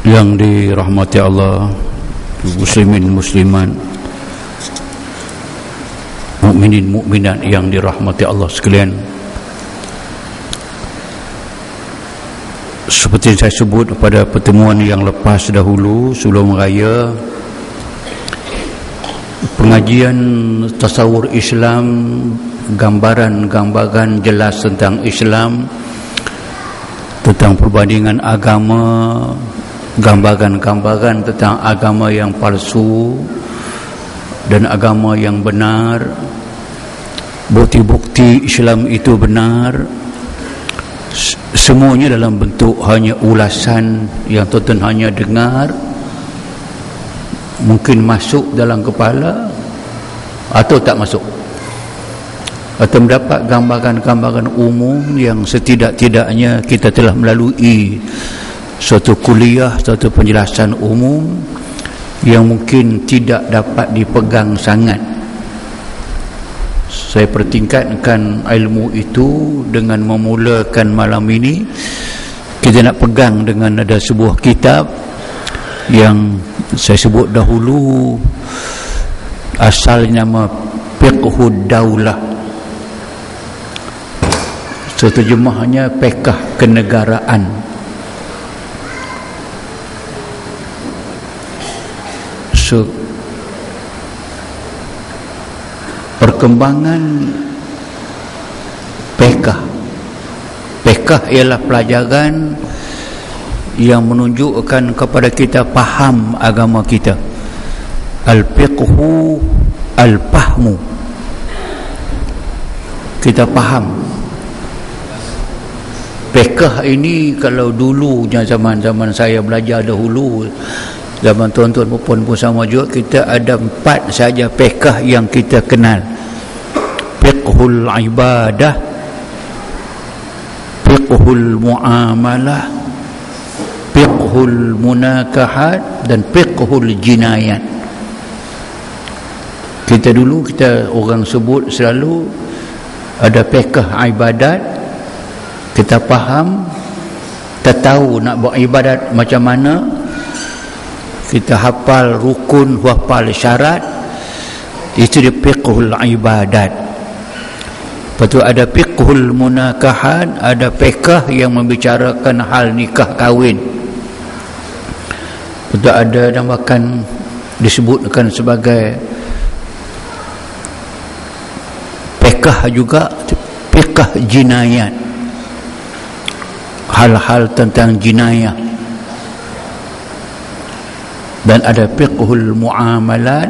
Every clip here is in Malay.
Yang dirahmati Allah, muslimin muslimat, mukminin mukminat yang dirahmati Allah sekalian. Seperti saya sebut pada pertemuan yang lepas dahulu sebelum raya, pengajian tasawur Islam, gambaran-gambaran jelas tentang Islam, tentang perbandingan agama, gambaran-gambaran tentang agama yang palsu dan agama yang benar, bukti-bukti Islam itu benar, semuanya dalam bentuk hanya ulasan yang tuan-tuan hanya dengar, mungkin masuk dalam kepala atau tak masuk, atau mendapat gambaran-gambaran umum yang setidak-tidaknya kita telah melalui suatu kuliah, suatu penjelasan umum yang mungkin tidak dapat dipegang sangat. Saya pertingkatkan ilmu itu dengan memulakan malam ini. Kita nak pegang dengan ada sebuah kitab yang saya sebut dahulu, asalnya nama Fiqhud Daulah, terjemahannya Fiqh Kenegaraan. Perkembangan fiqh ialah pelajaran yang menunjukkan kepada kita faham agama kita. Al-fiqhu al-fahmu, kita faham. Fiqh ini kalau dulunya zaman saya belajar dahulu, zaman tuan-tuan pun sama juga, kita ada 4 saja fiqh yang kita kenal. Fiqhul ibadah, fiqhul muamalah, fiqhul munakahat, dan fiqhul jinayat. Kita orang sebut selalu ada fiqh ibadat, kita faham, kita tahu nak buat ibadat macam mana, kita hafal rukun, hafal syarat, itu dia fiqhul ibadat. Lepas tu ada fiqhul munakahat, ada fiqh yang membicarakan hal nikah kahwin. Lepas tu ada namakan, disebutkan sebagai fiqh juga, fiqh jinayat, hal-hal tentang jinayah. Dan ada fiqhul muamalat,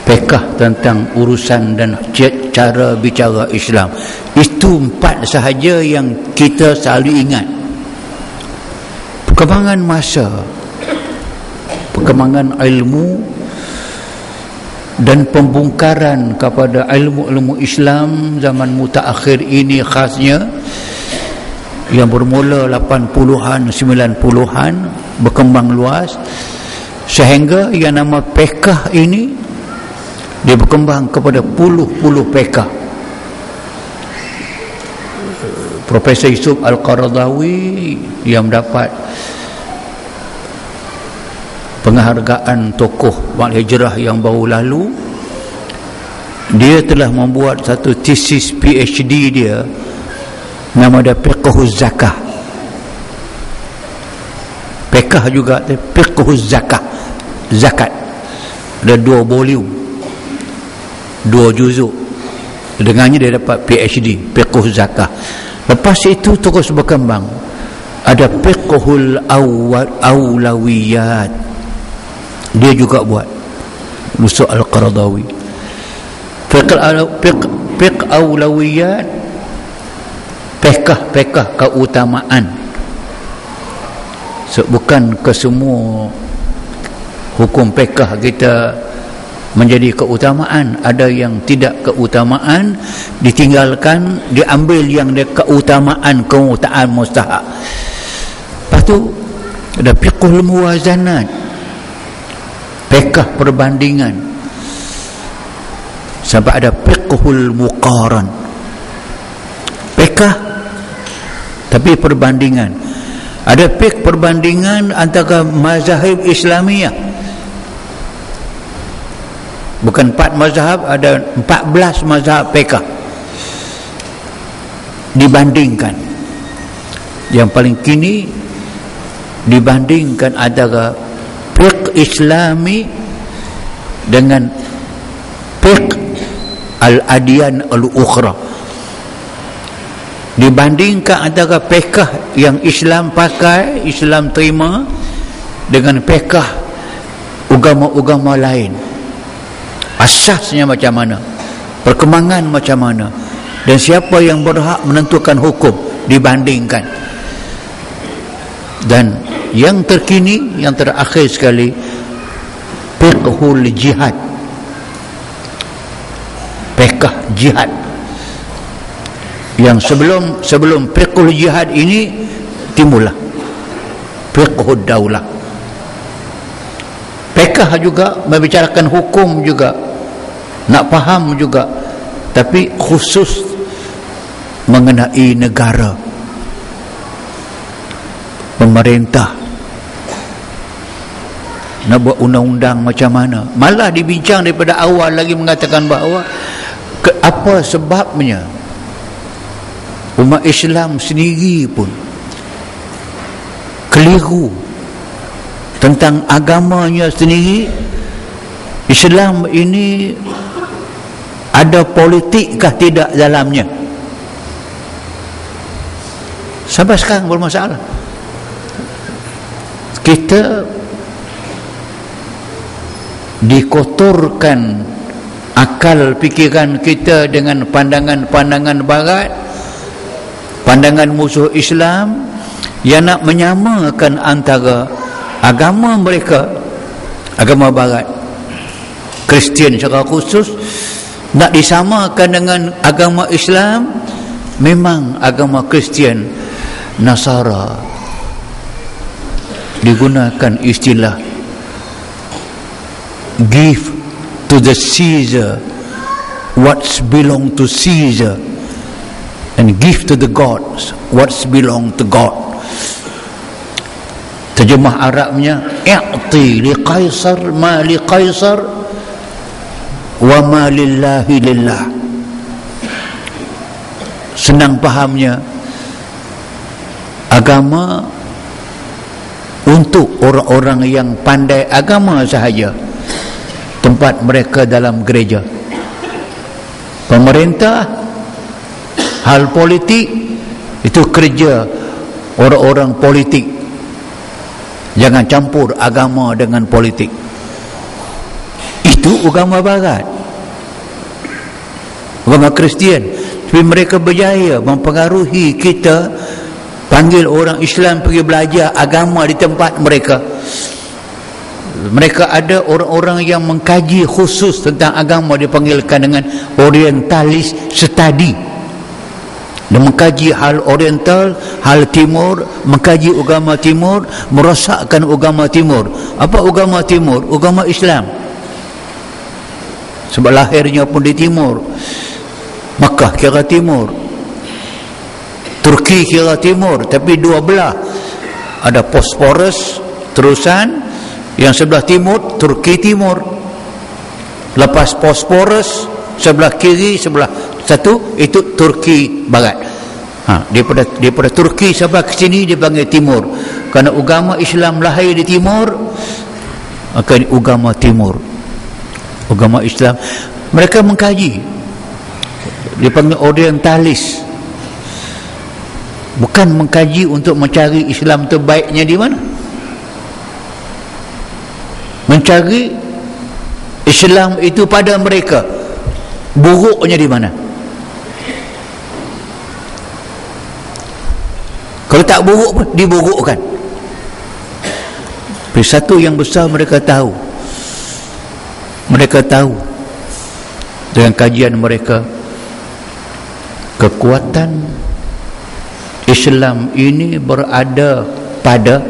fiqh tentang urusan dan cara bicara Islam. Itu 4 sahaja yang kita selalu ingat. Perkembangan masa, perkembangan ilmu dan pembongkaran kepada ilmu-ilmu Islam zaman mutaakhir ini khasnya, yang bermula 80-an 90-an, berkembang luas sehingga yang nama fiqh ini dia berkembang kepada puluh-puluh fiqh. Profesor Yusuf Al-Qaradawi yang mendapat penghargaan tokoh Wal Hijrah yang baru lalu, dia telah membuat satu tesis PhD dia, nama dia Fiqhuz Zakah. Fiqh juga Fiqhuz Zakah, zakat. Ada 2 volume, 2 juzuk. Dengannya dia dapat PhD, Fiqhuz Zakah. Lepas itu terus berkembang. Ada Fiqhul Awlawiyat, dia juga buat, Yusuf Al-Qaradawi. Fiqh Awlawiyat, fiqh keutamaan. Bukan ke semua hukum fiqh kita menjadi keutamaan, ada yang tidak keutamaan, ditinggalkan, diambil yang dia keutamaan mustahak. Lepas tu ada fiqhul muwazanat, fiqh perbandingan, sampai ada fiqhul muqaran, fiqh tapi perbandingan. Ada fiqh perbandingan antara mazhab Islamiyah. Bukan 4 mazhab, ada 14 mazhab fiqh. Dibandingkan. Yang paling kini dibandingkan antara fiqh Islami dengan fiqh al-adyan al-ukhra. Dibandingkan antara fiqh yang Islam pakai, Islam terima, dengan fiqh agama-agama lain. Asasnya macam mana, perkembangan macam mana, dan siapa yang berhak menentukan hukum, dibandingkan. Dan yang terkini, yang terakhir sekali, fiqhul jihad, fiqh jihad. Yang sebelum fiqhul jihad ini timbullah fiqhud daulah. Fiqh juga membicarakan hukum juga, nak faham juga, tapi khusus mengenai negara, pemerintah nak buat undang-undang macam mana. Malah dibincang daripada awal lagi, mengatakan bahawa apa sebabnya umat Islam sendiri pun keliru tentang agamanya sendiri. Islam ini ada politikkah tidak dalamnya? Sampai sekarang bermasalah. Kita dikotorkan akal fikiran kita dengan pandangan-pandangan barat, pandangan musuh Islam yang nak menyamakan antara agama mereka, agama barat, Kristian secara khusus, nak disamakan dengan agama Islam. Memang agama Kristian, Nasara, digunakan istilah give to the Caesar what's belong to Caesar, and give to the gods what's belong to God. Terjemah Arabnya, i'ti li qaisar ma li qaisar wa ma lillahi lillah. Senang fahamnya, agama untuk orang-orang yang pandai agama sahaja, tempat mereka dalam gereja. Pemerintah, hal politik, itu kerja orang-orang politik. Jangan campur agama dengan politik. Itu agama barat, agama Kristian. Tapi mereka berjaya mempengaruhi kita, panggil orang Islam pergi belajar agama di tempat mereka. Mereka ada orang-orang yang mengkaji khusus tentang agama, dipanggilkan dengan orientalis study. Dia mengkaji hal oriental, hal timur, mengkaji agama timur, merosakkan agama timur. Apa agama timur? Agama Islam. Sebab lahirnya pun di timur. Makkah kira timur, Turki kira timur, tapi dua belah. Ada Bosporus terusan, yang sebelah timur Turki timur. Lepas Bosporus sebelah kiri, sebelah satu itu Turki barat. Daripada Turki sampai ke sini dipanggil timur. Kerana agama Islam lahir di timur, maka agama timur, agama Islam. Mereka mengkaji, dipanggil orientalis. Bukan mengkaji untuk mencari Islam terbaiknya di mana, mencari Islam itu pada mereka buruknya di mana. Kalau tak buruk pun diburukkan. Tapi satu yang besar mereka tahu, dengan kajian mereka, kekuatan Islam ini berada pada